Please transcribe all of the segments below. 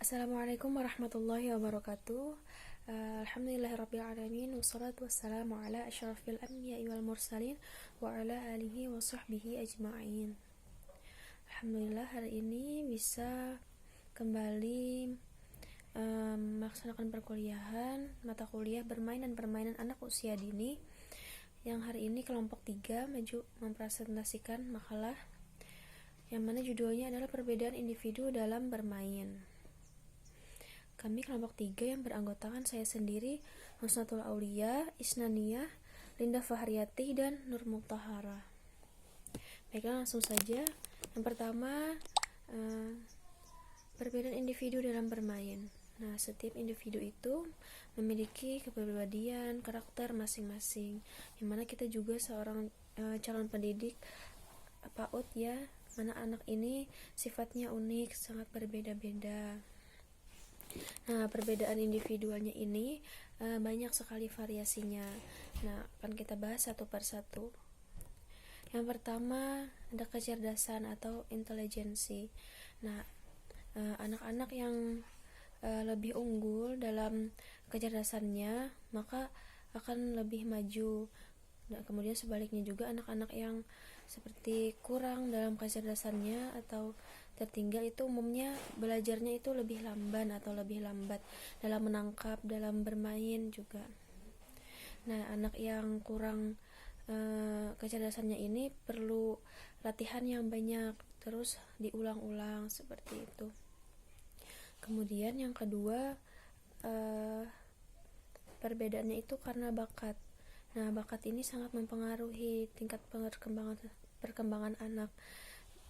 Assalamualaikum warahmatullahi wabarakatuh. Alhamdulillahirrabbilalamin. Wassalatu wassalamu ala asyrafil anbiya'i wal mursalin wa ala alihi wa sahbihi ajma'in. Alhamdulillah hari ini bisa kembali melaksanakan perkuliahan mata kuliah bermain dan permainan anak usia dini, yang hari ini kelompok 3 maju mempresentasikan makalah yang mana judulnya adalah perbedaan individu dalam bermain. Kami kelompok 3 yang beranggotakan saya sendiri, Husnatul Aulia, Isnaniyah, Linda Fahriyati, dan Nur Mutahara. Baiklah, langsung saja. Yang pertama, perbedaan individu dalam bermain. Nah, setiap individu itu memiliki kepribadian, karakter masing-masing, yang mana kita juga seorang calon pendidik PAUD ya, mana anak ini sifatnya unik, sangat berbeda-beda. Nah, perbedaan individualnya ini banyak sekali variasinya. Nah, akan kita bahas satu persatu. Yang pertama, ada kecerdasan atau intelijensi. Nah, anak-anak yang lebih unggul dalam kecerdasannya, maka akan lebih maju. Nah, kemudian sebaliknya juga anak-anak yang seperti kurang dalam kecerdasannya atau tertinggal itu umumnya belajarnya itu lebih lamban atau lebih lambat dalam menangkap, dalam bermain juga. Nah, anak yang kurang kecerdasannya ini perlu latihan yang banyak, terus diulang-ulang seperti itu. Kemudian yang kedua, perbedaannya itu karena bakat. Nah, bakat ini sangat mempengaruhi tingkat perkembangan anak.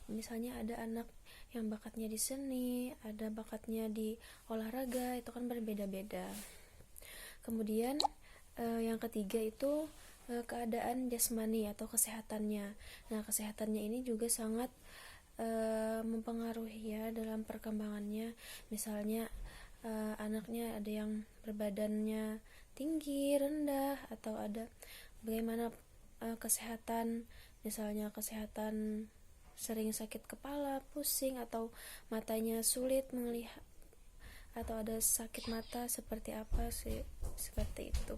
Misalnya ada anak yang bakatnya di seni, ada bakatnya di olahraga, itu kan berbeda-beda. Kemudian yang ketiga itu keadaan jasmani atau kesehatannya. Nah, kesehatannya ini juga sangat mempengaruhi ya dalam perkembangannya. Misalnya anaknya ada yang berbadannya tinggi, rendah, atau ada bagaimana kesehatan, misalnya kesehatan sering sakit kepala, pusing, atau matanya sulit melihat, atau ada sakit mata seperti apa sih, seperti itu.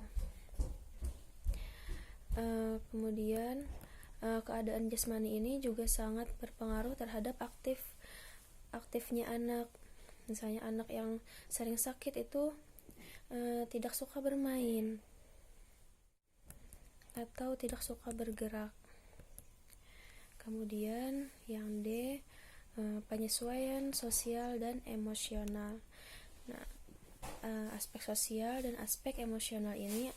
Kemudian keadaan jasmani ini juga sangat berpengaruh terhadap aktifnya anak. Misalnya anak yang sering sakit itu tidak suka bermain atau tidak suka bergerak. Kemudian yang D, penyesuaian sosial dan emosional. Nah, aspek sosial dan aspek emosional ini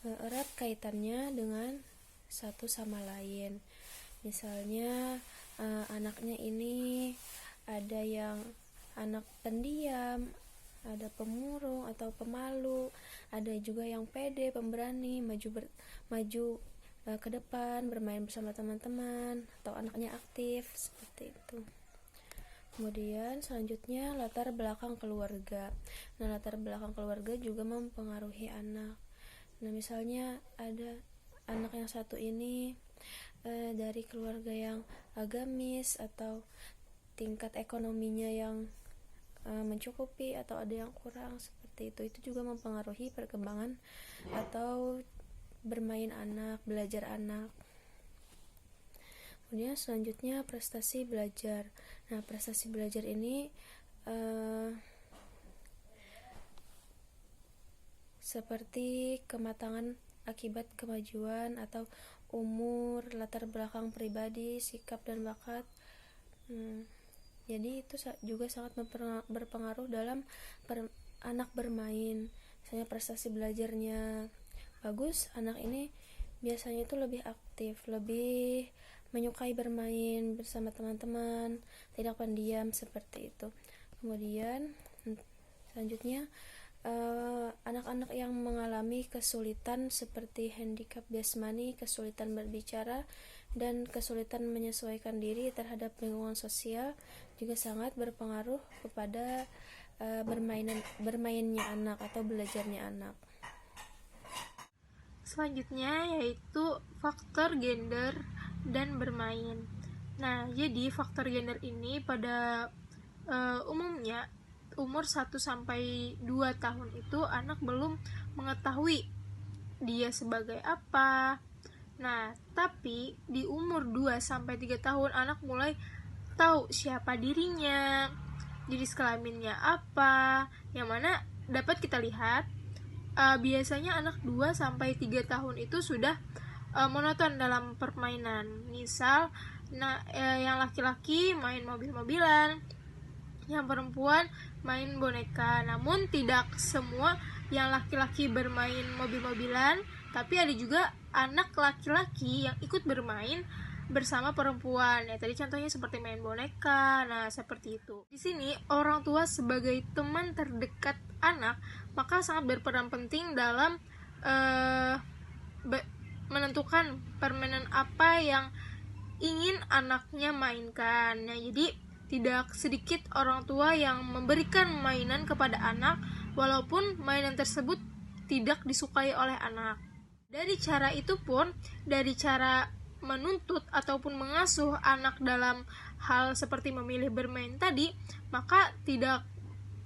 erat kaitannya dengan satu sama lain. Misalnya anaknya ini ada yang anak pendiam, ada pemurung atau pemalu, ada juga yang pede, pemberani, maju ke depan, bermain bersama teman-teman, atau anaknya aktif seperti itu. Kemudian selanjutnya latar belakang keluarga. Nah, latar belakang keluarga juga mempengaruhi anak. Nah, misalnya ada anak yang satu ini dari keluarga yang agamis atau tingkat ekonominya yang mencukupi, atau ada yang kurang seperti itu juga mempengaruhi perkembangan atau bermain anak, belajar anak. Kemudian selanjutnya prestasi belajar. Nah, prestasi belajar ini seperti kematangan akibat kemajuan atau umur, latar belakang pribadi, sikap dan bakat. Jadi itu juga sangat berpengaruh dalam anak bermain. Misalnya prestasi belajarnya bagus, anak ini biasanya itu lebih aktif, lebih menyukai bermain bersama teman-teman, tidak pendiam seperti itu. Kemudian selanjutnya anak-anak yang mengalami kesulitan seperti handicap jasmani, kesulitan berbicara, dan kesulitan menyesuaikan diri terhadap lingkungan sosial juga sangat berpengaruh kepada bermainnya anak atau belajarnya anak. Selanjutnya yaitu faktor gender dan bermain. Nah, jadi faktor gender ini pada umumnya umur 1-2 tahun itu anak belum mengetahui dia sebagai apa. Nah, tapi di umur 2-3 tahun anak mulai tahu siapa dirinya, jenis kelaminnya apa, yang mana dapat kita lihat biasanya anak 2-3 tahun itu sudah monoton dalam permainan. Misal, yang laki-laki main mobil-mobilan, yang perempuan main boneka. Namun tidak semua yang laki-laki bermain mobil-mobilan, tapi ada juga anak laki-laki yang ikut bermain bersama perempuan. Ya, tadi contohnya seperti main boneka. Nah, seperti itu. Di sini orang tua sebagai teman terdekat anak maka sangat berperan penting dalam menentukan permainan apa yang ingin anaknya mainkan. Nah, jadi tidak sedikit orang tua yang memberikan mainan kepada anak walaupun mainan tersebut tidak disukai oleh anak. Dari cara itu pun, dari cara menuntut ataupun mengasuh anak dalam hal seperti memilih bermain tadi, maka tidak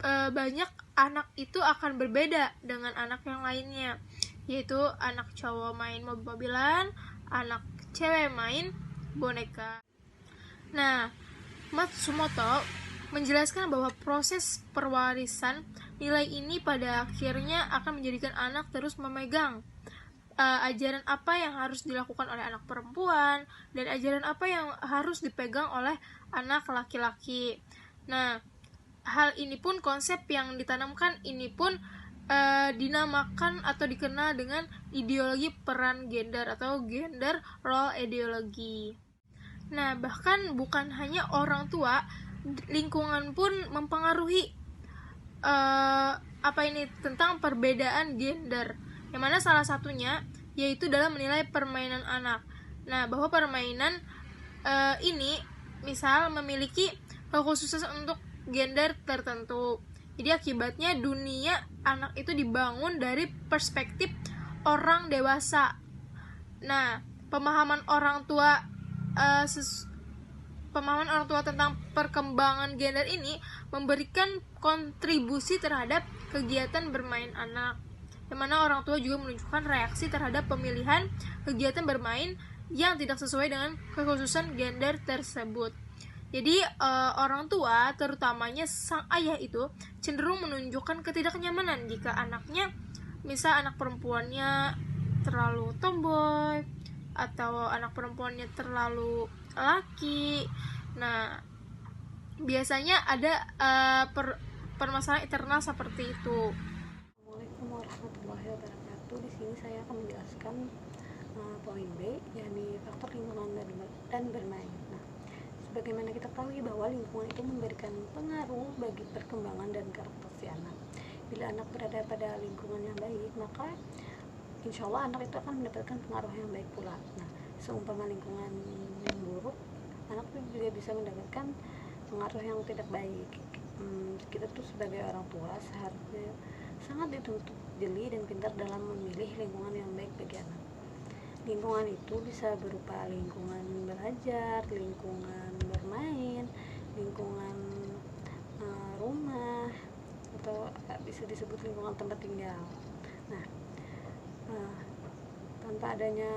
banyak anak itu akan berbeda dengan anak yang lainnya, yaitu anak cowok main mobil-mobilan, anak cewek main boneka. Nah, Matsumoto menjelaskan bahwa proses perwarisan nilai ini pada akhirnya akan menjadikan anak terus memegang ajaran apa yang harus dilakukan oleh anak perempuan dan ajaran apa yang harus dipegang oleh anak laki-laki. Nah, hal ini pun, konsep yang ditanamkan ini pun dinamakan atau dikenal dengan ideologi peran gender atau gender role ideology. Nah, bahkan bukan hanya orang tua, lingkungan pun mempengaruhi tentang perbedaan gender, yang mana salah satunya yaitu dalam menilai permainan anak. Nah, bahwa permainan ini misal memiliki kekhususan untuk gender tertentu. Jadi akibatnya dunia anak itu dibangun dari perspektif orang dewasa. Nah, pemahaman orang tua tentang perkembangan gender ini memberikan kontribusi terhadap kegiatan bermain anak, yang mana orang tua juga menunjukkan reaksi terhadap pemilihan kegiatan bermain yang tidak sesuai dengan kekhususan gender tersebut. Jadi orang tua, terutamanya sang ayah itu cenderung menunjukkan ketidaknyamanan jika anaknya, misal anak perempuannya terlalu tomboy atau anak perempuannya terlalu laki. Nah, biasanya ada permasalahan internal seperti itu. Assalamualaikum warahmatullahi wabarakatuh. Di sini saya akan menjelaskan poin B, yakni faktor lingkungan dan bermain. Nah, sebagaimana kita ketahui bahwa lingkungan itu memberikan pengaruh bagi perkembangan dan karakter si anak. Bila anak berada pada lingkungan yang baik, maka insya Allah anak itu akan mendapatkan pengaruh yang baik pula. Nah, seumpama lingkungan yang buruk, anak itu juga bisa mendapatkan pengaruh yang tidak baik. Kita tuh sebagai orang tua seharusnya sangat dituntut jeli dan pintar dalam memilih lingkungan yang baik bagi anak. Lingkungan itu bisa berupa lingkungan belajar, lingkungan bermain, lingkungan rumah, atau bisa disebut lingkungan tempat tinggal. Nah, tanpa adanya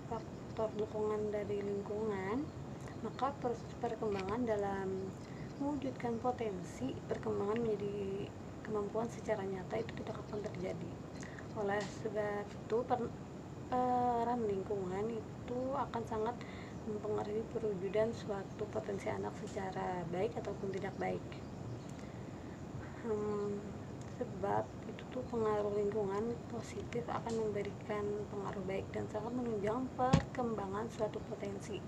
faktor dukungan dari lingkungan, maka proses perkembangan dalam mewujudkan potensi perkembangan menjadi kemampuan secara nyata itu tidak akan terjadi. Oleh sebab itu, peran lingkungan itu akan sangat mempengaruhi perwujudan suatu potensi anak secara baik ataupun tidak baik. Sebab itu tuh pengaruh lingkungan positif akan memberikan pengaruh baik dan sangat menunjang perkembangan suatu potensi,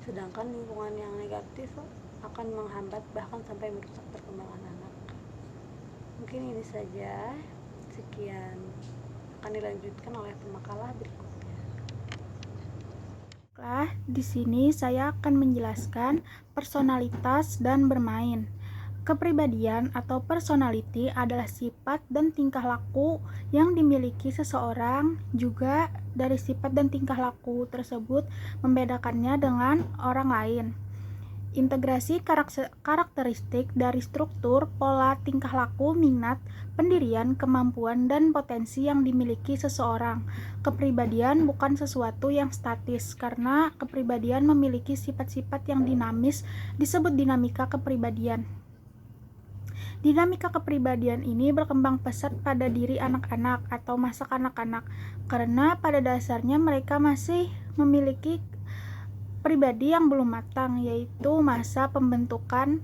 sedangkan lingkungan yang negatif akan menghambat bahkan sampai merusak perkembangan anak. Mungkin ini saja, sekian, akan dilanjutkan oleh pemakalah berikutnya. Di sini saya akan menjelaskan personalitas dan bermain. Kepribadian atau personality adalah sifat dan tingkah laku yang dimiliki seseorang. Juga dari sifat dan tingkah laku tersebut membedakannya dengan orang lain. Integrasi karakteristik dari struktur, pola, tingkah laku, minat, pendirian, kemampuan, dan potensi yang dimiliki seseorang. Kepribadian bukan sesuatu yang statis, karena kepribadian memiliki sifat-sifat yang dinamis, disebut dinamika kepribadian. Dinamika kepribadian ini berkembang pesat pada diri anak-anak atau masa kanak-kanak, karena pada dasarnya mereka masih memiliki pribadi yang belum matang, yaitu masa pembentukan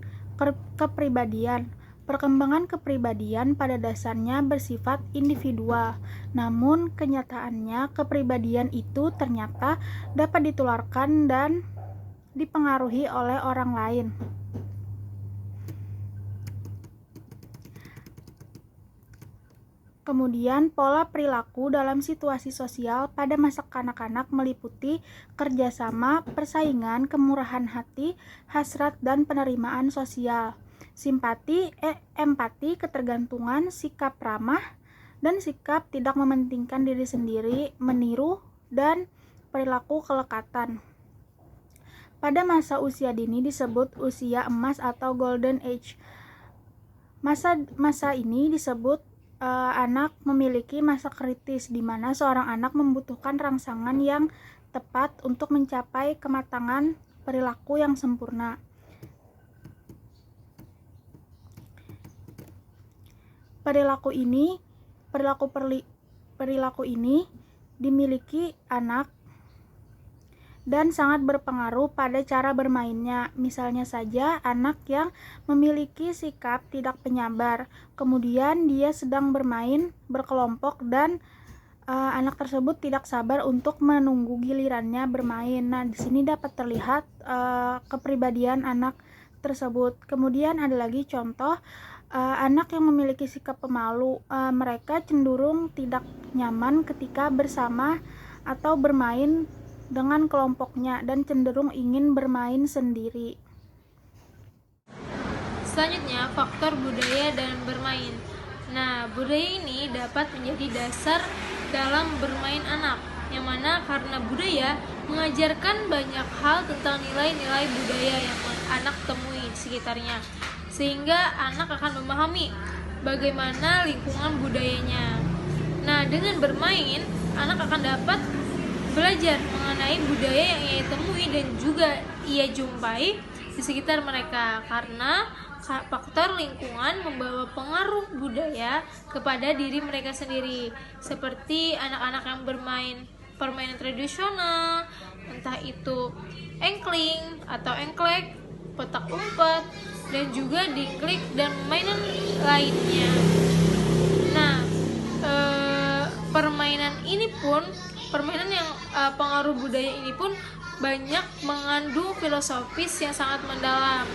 kepribadian. Perkembangan kepribadian pada dasarnya bersifat individual, namun kenyataannya kepribadian itu ternyata dapat ditularkan dan dipengaruhi oleh orang lain. Kemudian, pola perilaku dalam situasi sosial pada masa kanak-kanak meliputi kerjasama, persaingan, kemurahan hati, hasrat, dan penerimaan sosial, simpati, empati, ketergantungan, sikap ramah, dan sikap tidak mementingkan diri sendiri, meniru, dan perilaku kelekatan. Pada masa usia dini disebut usia emas atau golden age. Masa ini disebut anak memiliki masa kritis, di mana seorang anak membutuhkan rangsangan yang tepat untuk mencapai kematangan perilaku yang sempurna. Perilaku ini dimiliki anak dan sangat berpengaruh pada cara bermainnya. Misalnya saja, anak yang memiliki sikap tidak penyabar, kemudian dia sedang bermain berkelompok dan anak tersebut tidak sabar untuk menunggu gilirannya bermain. Nah, di sini dapat terlihat kepribadian anak tersebut. Kemudian ada lagi contoh anak yang memiliki sikap pemalu. Mereka cenderung tidak nyaman ketika bersama atau bermain dengan kelompoknya dan cenderung ingin bermain sendiri. Selanjutnya, faktor budaya dan bermain. Nah, budaya ini dapat menjadi dasar dalam bermain anak, yang mana karena budaya mengajarkan banyak hal tentang nilai-nilai budaya yang anak temui di sekitarnya, sehingga anak akan memahami bagaimana lingkungan budayanya. Nah, dengan bermain, anak akan dapat belajar mengenai budaya yang ia temui dan juga ia jumpai di sekitar mereka, karena faktor lingkungan membawa pengaruh budaya kepada diri mereka sendiri, seperti anak-anak yang bermain permainan tradisional, entah itu engkling atau engklek, petak umpet, dan juga diklik dan mainan lainnya. Nah, permainan yang pengaruh budaya ini pun banyak mengandung filosofis yang sangat mendalam.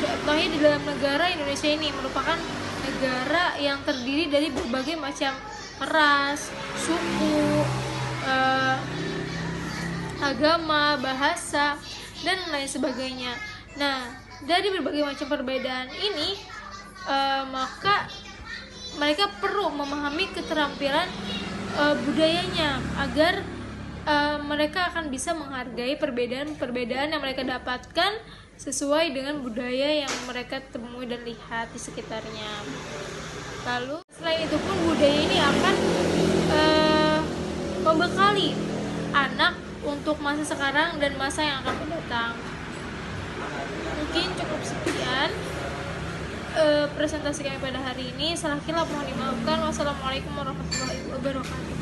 Contohnya di dalam negara Indonesia ini merupakan negara yang terdiri dari berbagai macam ras, suku, agama, bahasa, dan lain sebagainya. Nah, dari berbagai macam perbedaan ini, maka mereka perlu memahami keterampilan budayanya agar mereka akan bisa menghargai perbedaan-perbedaan yang mereka dapatkan sesuai dengan budaya yang mereka temui dan lihat di sekitarnya. Lalu selain itu pun budaya ini akan membekali anak untuk masa sekarang dan masa yang akan mendatang. Mungkin cukup sekian presentasi kami pada hari ini. Salah kira mohon dimaafkan. Wassalamualaikum warahmatullahi wabarakatuh.